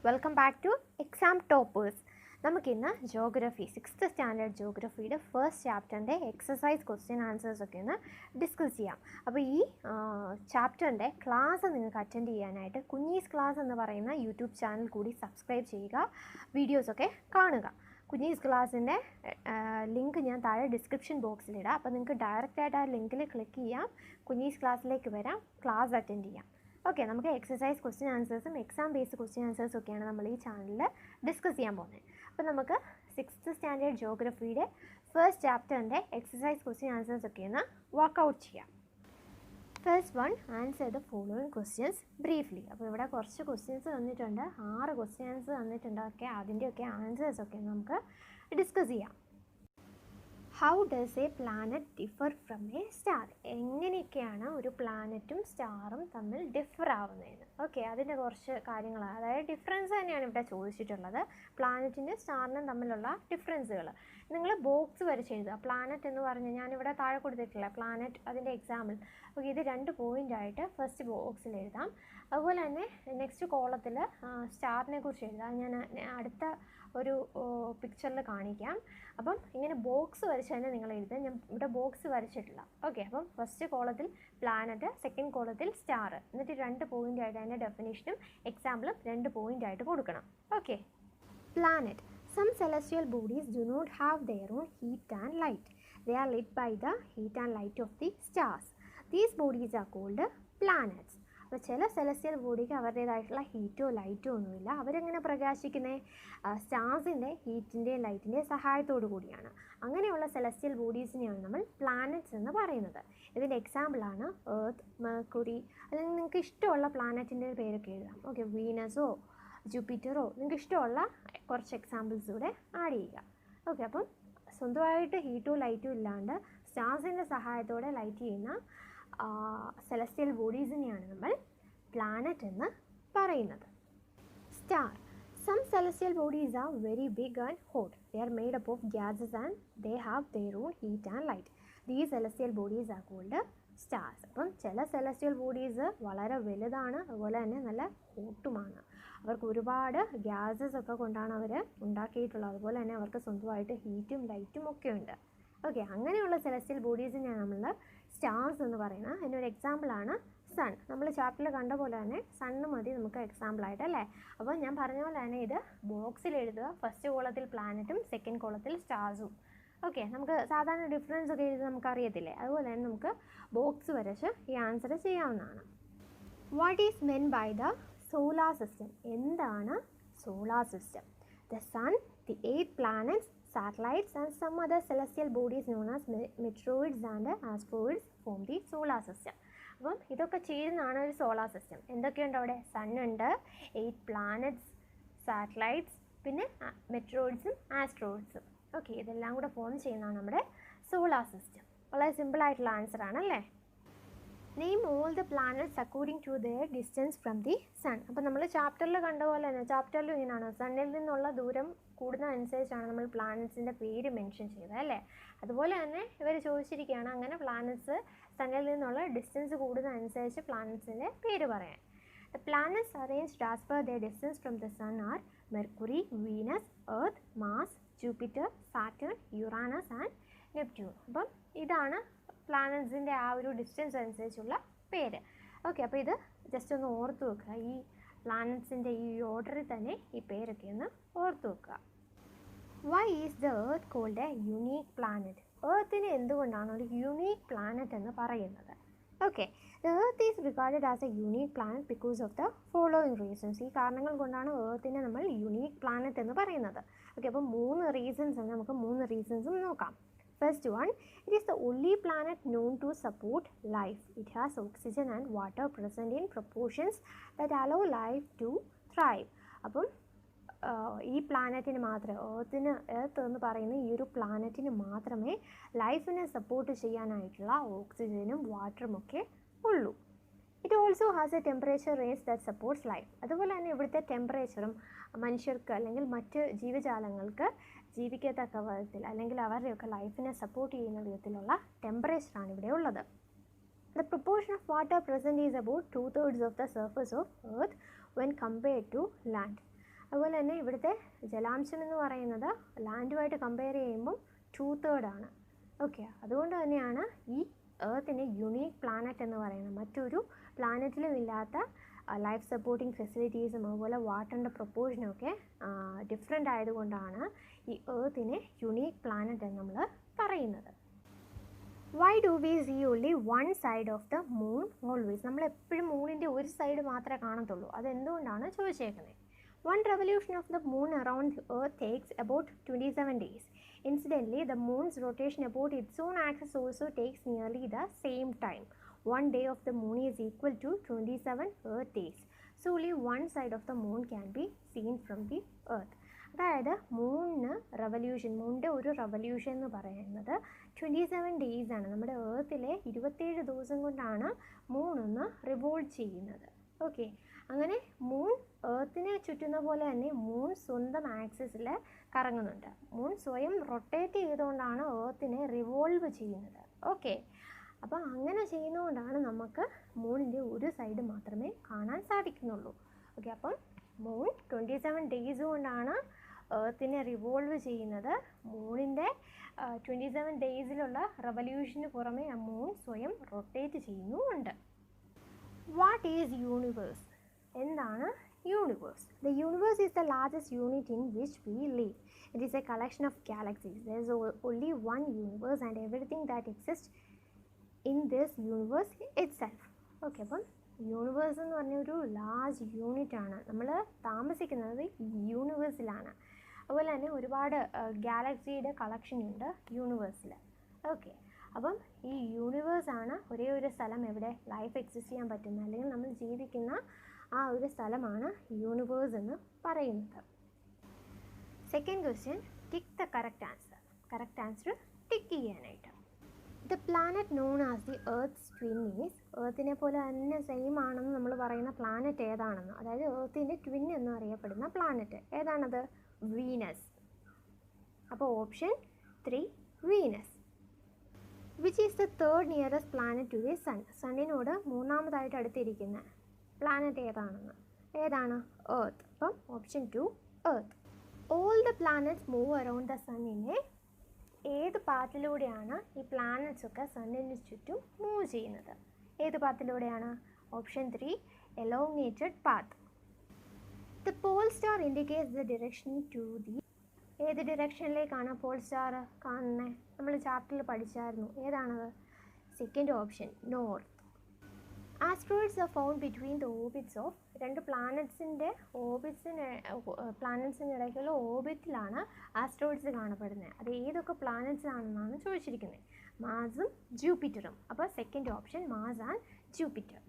Welcome back to exam toppers. നമുക്കിന്ന് geography 6th standard ജോഗ്രഫിയുടെ first ചാപ്റ്ററിൻ്റെ എക്സസൈസ് ക്വസ്റ്റ്യൻ ആൻസേഴ്സൊക്കെ ഒന്ന് ഡിസ്കസ് ചെയ്യാം. അപ്പോൾ ഈ ചാപ്റ്ററിൻ്റെ ക്ലാസ് നിങ്ങൾക്ക് അറ്റൻഡ് ചെയ്യാനായിട്ട് കുഞ്ഞീസ് ക്ലാസ് എന്ന് പറയുന്ന യൂട്യൂബ് ചാനൽ കൂടി സബ്സ്ക്രൈബ് ചെയ്യുക, വീഡിയോസൊക്കെ കാണുക. കുഞ്ഞീസ് ക്ലാസ്സിൻ്റെ ലിങ്ക് ഞാൻ താഴെ ഡിസ്ക്രിപ്ഷൻ ബോക്സിലിടാം. അപ്പോൾ നിങ്ങൾക്ക് ഡയറക്റ്റായിട്ട് ആ ലിങ്കിൽ ക്ലിക്ക് ചെയ്യാം, കുഞ്ഞീസ് ക്ലാസ്സിലേക്ക് വരാം, ക്ലാസ് അറ്റൻഡ് ചെയ്യാം. ഓക്കെ, നമുക്ക് എക്സസൈസ് ക്വസ്റ്റ്യൻ ആൻസേഴ്സും എക്സാം ബേസ്ഡ് ക്വസ്റ്റ്യൻ ആൻസേഴ്സും ഒക്കെയാണ് നമ്മൾ ഈ ചാനലിൽ ഡിസ്കസ് ചെയ്യാൻ പോകുന്നത്. അപ്പോൾ നമുക്ക് 6th സ്റ്റാൻഡേർഡ് ജോഗ്രഫിയുടെ ഫസ്റ്റ് ചാപ്റ്ററിൻ്റെ എക്സസൈസ് ക്വസ്റ്റ്യൻ ആൻസേഴ്സ് ഒക്കെ ഒന്ന് വർക്കൗട്ട് ചെയ്യാം. First one, answer the following questions briefly. അപ്പോൾ ഇവിടെ കുറച്ച് ക്വസ്റ്റ്യൻസ് തന്നിട്ടുണ്ട്, 6 ക്വസ്റ്റ്യൻസ് തന്നിട്ടുണ്ട്. ഒക്കെ അതിൻ്റെയൊക്കെ ആൻസേഴ്സൊക്കെ നമുക്ക് ഡിസ്കസ് ചെയ്യാം. How does A planet differ from A star? എങ്ങനെയൊക്കെയാണ് ഒരു പ്ലാനറ്റും സ്റ്റാറും തമ്മിൽ ഡിഫർ ആവുന്നതെന്ന്. ഓക്കെ, അതിൻ്റെ കുറച്ച് കാര്യങ്ങളാണ്, അതായത് ഡിഫറൻസ് തന്നെയാണ് ഇവിടെ ചോദിച്ചിട്ടുള്ളത്. പ്ലാനറ്റിൻ്റെ സ്റ്റാറിനും തമ്മിലുള്ള ഡിഫറൻസുകൾ നിങ്ങൾ ബോക്സ് വരച്ചെഴുതുക. പ്ലാനറ്റ് എന്ന് പറഞ്ഞ് ഞാനിവിടെ താഴെ കൊടുത്തിട്ടില്ല പ്ലാനറ്റ്, അതിൻ്റെ എക്സാമ്പിൾ. ഓക്കെ, ഇത് 2 പോയിൻ്റായിട്ട് ഫസ്റ്റ് ബോക്സിൽ എഴുതാം. അതുപോലെ തന്നെ നെക്സ്റ്റ് കോളത്തിൽ സ്റ്റാറിനെ കുറിച്ച് എഴുതാം. ഞാൻ അടുത്ത ഒരു പിക്ചറിൽ കാണിക്കാം. അപ്പം ഇങ്ങനെ ബോക്സ് വരച്ച് തന്നെ നിങ്ങൾ എഴുതുക. ഞാൻ ഇവിടെ ബോക്സ് വരച്ചിട്ടില്ല. ഓക്കെ, അപ്പം ഫസ്റ്റ് കോളത്തിൽ പ്ലാനറ്റ്, സെക്കൻഡ് കോളത്തിൽ സ്റ്റാർ, എന്നിട്ട് 2 പോയിൻ്റായിട്ട് അതിൻ്റെ ഡെഫിനേഷനും എക്സാമ്പിളും 2 പോയിൻ്റായിട്ട് കൊടുക്കണം. Okay, planet. Some celestial bodies do not have their own heat and light. They are lit by the heat and light of the stars. These bodies are called planets. അപ്പോൾ ചില celestial ബോഡിക്ക് അവരുടേതായിട്ടുള്ള ഹീറ്റോ ലൈറ്റോ ഒന്നുമില്ല. അവരെങ്ങനെ പ്രകാശിക്കുന്നത്? സ്റ്റാർസിൻ്റെ ഹീറ്റിൻ്റെയും ലൈറ്റിൻ്റെയും സഹായത്തോടു കൂടിയാണ്. അങ്ങനെയുള്ള സെലസ്റ്റിയൽ ബോഡീസിനെയാണ് നമ്മൾ പ്ലാനറ്റ്സ് എന്ന് പറയുന്നത്. ഇതിൻ്റെ എക്സാമ്പിളാണ് എർത്ത്, മെർക്കുറി, അല്ലെങ്കിൽ നിങ്ങൾക്ക് ഇഷ്ടമുള്ള പ്ലാനറ്റിൻ്റെ പേരൊക്കെ എഴുതാം. ഓക്കെ, വീനസോ ജൂപ്പിറ്ററോ, നിങ്ങൾക്ക് ഇഷ്ടമുള്ള കുറച്ച് എക്സാമ്പിൾസ് കൂടെ ആഡ് ചെയ്യുക. ഓക്കെ, അപ്പം സ്വന്തമായിട്ട് ഹീറ്റോ ലൈറ്റോ ഇല്ലാണ്ട് സ്റ്റാർസിൻ്റെ സഹായത്തോടെ ലൈറ്റ് ചെയ്യുന്ന സെലസ്റ്റിയൽ ബോഡീസിനെയാണ് നമ്മൾ പ്ലാനറ്റ് എന്ന് പറയുന്നത്. Star. Some celestial bodies are very big and hot. They are made up of gases and they have their own heat and light. These celestial bodies are called stars. അപ്പം ചില celestial bodies വളരെ വലുതാണ്, അതുപോലെ തന്നെ നല്ല ഹോട്ടുമാണ്. അവർക്ക് ഒരുപാട് gases ഒക്കെ കൊണ്ടാണ് അവർ ഉണ്ടാക്കിയിട്ടുള്ളത്. അതുപോലെ തന്നെ അവർക്ക് സ്വന്തമായിട്ട് ഹീറ്റും ലൈറ്റും ഒക്കെ ഉണ്ട്. ഓക്കെ, അങ്ങനെയുള്ള സെലസ്റ്റിയൽ ബോഡീസിനെയാണ് നമ്മൾ സ്റ്റാർസ് എന്ന് പറയുന്നത്. അതിനൊരു എക്സാമ്പിളാണ് സൺ. നമ്മൾ ചാപ്റ്ററിൽ കണ്ട പോലെ തന്നെ സണ്ണ് മതി നമുക്ക് എക്സാമ്പിളായിട്ട്, അല്ലേ? അപ്പോൾ ഞാൻ പറഞ്ഞ പോലെ തന്നെ ഇത് ബോക്സിൽ എഴുതുക. ഫസ്റ്റ് കോളത്തിൽ പ്ലാനറ്റും സെക്കൻഡ് കോളത്തിൽ സ്റ്റാർസും. ഓക്കെ, നമുക്ക് സാധാരണ ഡിഫറൻസ് ഒക്കെ എഴുതി നമുക്കറിയത്തില്ലേ, അതുപോലെ തന്നെ നമുക്ക് ബോക്സ് വരച്ച് ഈ ആൻസർ ചെയ്യാവുന്നതാണ്. What is meant by the solar system? എന്താണ് solar system? The sun, the 8 planets, satellites and some other celestial bodies known as meteoroids and asteroids form the solar system. അപ്പം ഇതൊക്കെ ചേരുന്നതാണ് ഒരു സോളാർ സിസ്റ്റം. എന്തൊക്കെയുണ്ട് അവിടെ? സണ്ണുണ്ട്, 8 planets, satellites, പിന്നെ മെറ്ററോയിഡ്സും ആസ്ട്രോയിഡ്സും. Okay, ഇതെല്ലാം കൂടെ ഫോം ചെയ്യുന്നതാണ് നമ്മുടെ സോളാർ സിസ്റ്റം. വളരെ സിമ്പിളായിട്ടുള്ള ആൻസർ ആണല്ലേ. Name all the planets according to their distance from the sun. അപ്പോൾ നമ്മൾ ചാപ്റ്ററിൽ കണ്ട പോലെ തന്നെ ചാപ്റ്ററിലും ഇങ്ങനെയാണ്, സണ്ണിൽ നിന്നുള്ള ദൂരം കൂടുന്നതനുസരിച്ചാണ് നമ്മൾ പ്ലാനറ്റ്സിൻ്റെ പേര് മെൻഷൻ ചെയ്തത്, അല്ലേ? അതുപോലെ തന്നെ ഇവർ ചോദിച്ചിരിക്കുകയാണ് അങ്ങനെ പ്ലാനറ്റ്സ് സണ്ണിൽ നിന്നുള്ള ഡിസ്റ്റൻസ് കൂടുന്നതനുസരിച്ച് പ്ലാനറ്റ്സിൻ്റെ പേര് പറയാൻ. The planets arranged as per their distance from the sun are Mercury, Venus, Earth, Mars, Jupiter, Saturn, Uranus and Neptune. അപ്പം ഇതാണ് പ്ലാനറ്റ്സിൻ്റെ ആ ഒരു ഡിസ്റ്റൻസ് അനുസരിച്ചുള്ള പേര്. ഓക്കെ, അപ്പോൾ ഇത് ജസ്റ്റ് ഒന്ന് ഓർത്ത് വെക്കുക. ഈ പ്ലാനറ്റ്സിൻ്റെ ഈ ഓർഡറിൽ തന്നെ ഈ പേരൊക്കെ ഒന്ന് ഓർത്ത് വെക്കുക. Why is the earth called a unique planet? എർത്തിനെ എന്തുകൊണ്ടാണ് ഒരു യുണീക്ക് പ്ലാനറ്റ് എന്ന് പറയുന്നത്? Okay, the earth is regarded as a unique planet because of the following reasons. ഈ കാരണങ്ങൾ കൊണ്ടാണ് എർത്തിനെ നമ്മൾ യുണീക്ക് പ്ലാനറ്റ് എന്ന് പറയുന്നത്. ഓക്കെ, അപ്പോൾ 3 റീസൺസ് ആണ്. നമുക്ക് 3 റീസൺസും നോക്കാം. First one, it is the only planet known to support life. It has oxygen and water present in proportions that allow life to thrive. അപ്പം ഈ പ്ലാനറ്റിന് മാത്രമേ, എർത്ത് എന്ന് പറയുന്ന ഈ ഒരു പ്ലാനറ്റിന് മാത്രമേ ലൈഫിനെ സപ്പോർട്ട് ചെയ്യാനായിട്ടുള്ള ഓക്സിജനും വാട്ടറും ഒക്കെ ഉള്ളൂ. It also has A temperature range that supports life. അതുപോലെ തന്നെ ഇവിടുത്തെ ടെമ്പറേച്ചറും മനുഷ്യർക്ക് അല്ലെങ്കിൽ മറ്റ് ജീവജാലങ്ങൾക്ക് ജീവിക്കത്തക്ക വിധത്തിൽ അല്ലെങ്കിൽ അവരുടെയൊക്കെ ലൈഫിനെ സപ്പോർട്ട് ചെയ്യുന്ന വിധത്തിലുള്ള ടെമ്പറേച്ചറാണ് ഇവിടെ ഉള്ളത്. The proportion of water present is about 2/3 of the surface of Earth when compared to land. അതുപോലെ തന്നെ ഇവിടുത്തെ ജലാംശം എന്ന് പറയുന്നത് ലാൻഡുമായിട്ട് കമ്പയർ ചെയ്യുമ്പം 2/3 ആണ്. ഓക്കെ, അതുകൊണ്ട് തന്നെയാണ് ഈ എർത്തിനെ യുണീക്ക് പ്ലാനറ്റ് എന്ന് പറയുന്നത്. മറ്റൊരു പ്ലാനറ്റിലും ഇല്ലാത്ത ലൈഫ് സപ്പോർട്ടിങ് ഫെസിലിറ്റീസും അതുപോലെ വാട്ടറിൻ്റെ പ്രൊപ്പോർഷനൊക്കെ ഡിഫറെൻ്റ് ആയതുകൊണ്ടാണ് ഈ എർത്തിനെ യുണീക്ക് പ്ലാനറ്റ് എന്ന് നമ്മൾ പറയുന്നത്. Why do we see only one side of the moon always? നമ്മൾ എപ്പോഴും മൂണിൻ്റെ ഒരു സൈഡ് മാത്രമേ കാണത്തുള്ളൂ. അതെന്തുകൊണ്ടാണ് ചോദിച്ചേക്കുന്നത്? One revolution of the moon around the earth takes about 27 days. Incidentally, the moon's rotation about its own axis also takes nearly the same time. One day of the moon is equal to 27 earth days. So only one side of the moon can be seen from the earth. അതായത് മൂണിന് മൂണിൻ്റെ ഒരു revolution എന്ന് പറയുന്നത് 27 days ആണ്. നമ്മുടെ എർത്തിലെ 27 ദിവസം കൊണ്ടാണ് മൂണൊന്ന് revolve ചെയ്യുന്നത്. Okay, അങ്ങനെ മൂൺ എർത്തിനെ ചുറ്റുന്ന പോലെ തന്നെ മൂൺ സ്വന്തം ആക്സിസിൽ കറങ്ങുന്നുണ്ട്. മൂൺ സ്വയം റൊട്ടേറ്റ് ചെയ്തുകൊണ്ടാണ് എർത്തിനെ റിവോൾവ് ചെയ്യുന്നത്. ഓക്കെ, അപ്പോൾ അങ്ങനെ ചെയ്യുന്നതുകൊണ്ടാണ് നമുക്ക് മൂണിൻ്റെ ഒരു സൈഡ് മാത്രമേ കാണാൻ സാധിക്കുന്നുള്ളൂ. ഓക്കെ, അപ്പം മൂൺ 27 ഡേയ്സ് കൊണ്ടാണ് എർത്തിനെ റിവോൾവ് ചെയ്യുന്നത്. മൂണിൻ്റെ 27 ഡേയ്സിലുള്ള റവല്യൂഷന് പുറമെ ആ മൂൺ സ്വയം റൊട്ടേറ്റ് ചെയ്യുന്നുമുണ്ട്. What is universe? എന്താണ് universe? The universe is the largest unit in which we live. It is a collection of galaxies. There is only one universe and everything that exist in this universe itself. Okay, അപ്പം universe എന്ന് പറഞ്ഞൊരു large യൂണിറ്റാണ്. നമ്മൾ താമസിക്കുന്നത് യൂണിവേഴ്സിലാണ്. അതുപോലെ തന്നെ ഒരുപാട് ഗാലക്സിയുടെ collection ഉണ്ട് യൂണിവേഴ്സിൽ. ഓക്കെ, അപ്പം ഈ യൂണിവേഴ്സാണ് ഒരേ ഒരു സ്ഥലം എവിടെ ലൈഫ് എക്സിസ്റ്റ് ചെയ്യാൻ പറ്റുന്ന അല്ലെങ്കിൽ നമ്മൾ ജീവിക്കുന്ന ആ ഒരു സ്ഥലമാണ് യൂണിവേഴ്സ് എന്ന് പറയുന്നത്. Second question, tick the correct answer. Correct answer tick ചെയ്യാനായിട്ട്. The planet known as the earth's twin is. എർത്തിനെ പോലെ തന്നെ സെയിം ആണെന്ന് നമ്മൾ പറയുന്ന പ്ലാനറ്റ് ഏതാണെന്ന്, അതായത് എർത്തിൻ്റെ ട്വിൻ എന്ന് അറിയപ്പെടുന്ന പ്ലാനറ്റ് ഏതാണത്? വീനസ്. അപ്പോൾ option 3 Venus. Which is the third nearest planet to the sun? സണ്ണിനോട് മൂന്നാമതായിട്ട് അടുത്തിരിക്കുന്ന പ്ലാനറ്റ് ഏതാണ്? എർത്ത്. അപ്പം option 2 earth. All the planets move around the സണ്ണിനെ ഏത് പാത്തിലൂടെയാണ് ഈ പ്ലാനറ്റ്സ് ഒക്കെ സണ്ണിന് ചുറ്റും മൂവ് ചെയ്യുന്നത്? ഏത് പാത്തിലൂടെയാണ്? Option 3 elongated path. The pole star indicates the direction to the. ഏത് ഡിറക്ഷനിലേക്കാണ് പോൾ സ്റ്റാർ കാണുന്നത്? നമ്മൾ ചാപ്റ്ററിൽ പഠിച്ചായിരുന്നു. ഏതാണത്? Second option north. Asteroids are found between the orbits of. രണ്ട് പ്ലാനറ്റ്സിൻ്റെ പ്ലാനറ്റ്സിനിടയ്ക്കുള്ള ഓർബിറ്റിലാണ് ആസ്ട്രോയിഡ്സ് കാണപ്പെടുന്നത്. അത് ഏതൊക്കെ പ്ലാനറ്റ്സ് ആണെന്നാണ് ചോദിച്ചിരിക്കുന്നത്. മാർസും ജൂപ്പിറ്ററും. അപ്പോൾ second option Mars and Jupiter.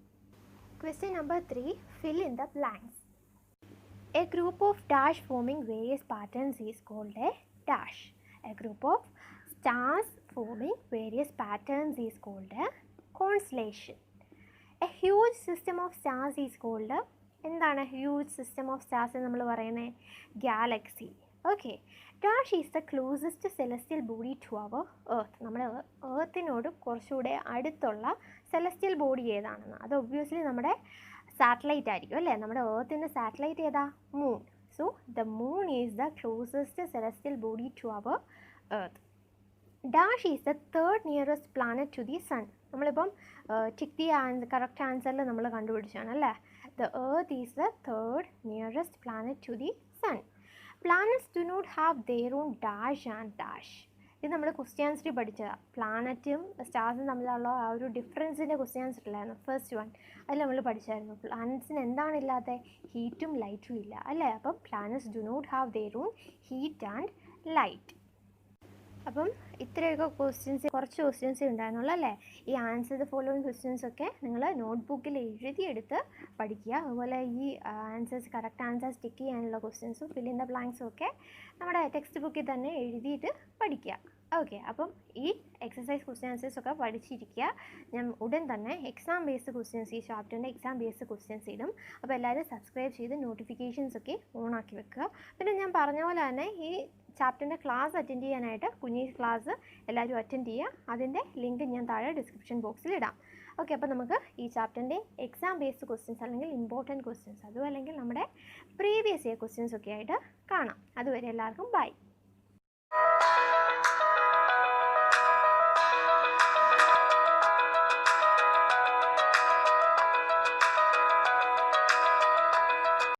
Question number 3, fill in the blanks. A group of dash forming various patterns is called a dash. A group of stars forming various patterns is called a constellation. A huge system of stars is called a. എന്താണ് huge system of stars എന്ന് നമ്മൾ പറയുന്നത്? Galaxy. Okay, dash is the closest celestial body to our Earth. നമ്മുടെ എർത്തിനോട് കുറച്ചുകൂടെ അടുത്തുള്ള celestial body ഏതാണെന്ന്? അത് ഒബ്വിയസ്ലി നമ്മുടെ സാറ്റലൈറ്റ് ആയിരിക്കും അല്ലേ? നമ്മുടെ എർത്തിൻ്റെ സാറ്റലൈറ്റ് ഏതാ? Moon. So the moon is the closest celestial body to our earth. Dash is the third nearest planet to the sun. നമ്മളിപ്പം ടിക്ക് ദി കറക്റ്റ് ആൻസറിൽ നമ്മൾ കണ്ടുപിടിച്ചാണ് അല്ലേ? The earth is the third nearest planet to the sun. Planets do not have their own dash and dash. ഇത് നമ്മൾ question ആൻസറിൽ പഠിച്ചതാണ്. പ്ലാനറ്റും സ്റ്റാർസും തമ്മിലുള്ള ആ ഒരു ഡിഫറൻസിൻ്റെ ക്വസ്റ്റ്യൻ ആൻസർ ഇല്ലായിരുന്നു, ഫസ്റ്റ് വൺ. അതിൽ നമ്മൾ പഠിച്ചായിരുന്നു പ്ലാനറ്റ്സിന് എന്താണില്ലാത്ത? ഹീറ്റും ലൈറ്റും ഇല്ല അല്ലേ? അപ്പം planets do not have their own heat and light. അപ്പം ഇത്രയൊക്കെ കുറച്ച് ക്വസ്റ്റ്യൻസേ ഉണ്ടായിരുന്നുള്ളൂ അല്ലേ? ഈ ആൻസർ ദ ഫോളോയിങ് ക്വസ്റ്റ്യൻസൊക്കെ നിങ്ങൾ നോട്ട്ബുക്കിൽ എഴുതിയെടുത്ത് പഠിക്കുക. അതുപോലെ ഈ കറക്റ്റ് ആൻസേഴ്സ് ടിക്ക് ചെയ്യാനുള്ള ക്വസ്റ്റ്യൻസും ഫിൽ ഇൻ ദ ബ്ലാങ്ക്സും ഒക്കെ നമ്മുടെ ടെക്സ്റ്റ് ബുക്കിൽ തന്നെ എഴുതിയിട്ട് പഠിക്കുക. ഓക്കെ, അപ്പം ഈ എക്സസൈസ് ക്വസ്റ്റ്യൻ ആൻസേഴ്സൊക്കെ പഠിച്ചിരിക്കുക. ഞാൻ ഉടൻ തന്നെ എക്സാം ബേസ്ഡ് ക്വസ്റ്റ്യൻസ്, ഈ ചാപ്റ്ററിൻ്റെ എക്സാം ബേസ്ഡ് ക്വസ്റ്റ്യൻസ് ഇടും. അപ്പോൾ എല്ലാവരും സബ്സ്ക്രൈബ് ചെയ്ത് നോട്ടിഫിക്കേഷൻസ് ഒക്കെ ഓൺ ആക്കി വെക്കുക. പിന്നെ ഞാൻ പറഞ്ഞ പോലെ തന്നെ ഈ ചാപ്റ്ററിൻ്റെ ക്ലാസ് അറ്റൻഡ് ചെയ്യാനായിട്ട് കുഞ്ഞി ക്ലാസ് എല്ലാവരും അറ്റൻഡ് ചെയ്യുക. അതിൻ്റെ ലിങ്ക് ഞാൻ താഴെ ഡിസ്ക്രിപ്ഷൻ ബോക്സിൽ ഇടാം. ഓക്കെ, അപ്പോൾ നമുക്ക് ഈ ചാപ്റ്ററിൻ്റെ എക്സാം ബേസ്ഡ് ക്വസ്റ്റ്യൻസ് അല്ലെങ്കിൽ ഇമ്പോർട്ടൻറ്റ് ക്വസ്റ്റ്യൻസ് അതും അല്ലെങ്കിൽ നമ്മുടെ പ്രീവിയസ് ഇയർ ക്വസ്റ്റ്യൻസ് ഒക്കെ ആയിട്ട് കാണാം. അതുവരെ എല്ലാവർക്കും ബൈ.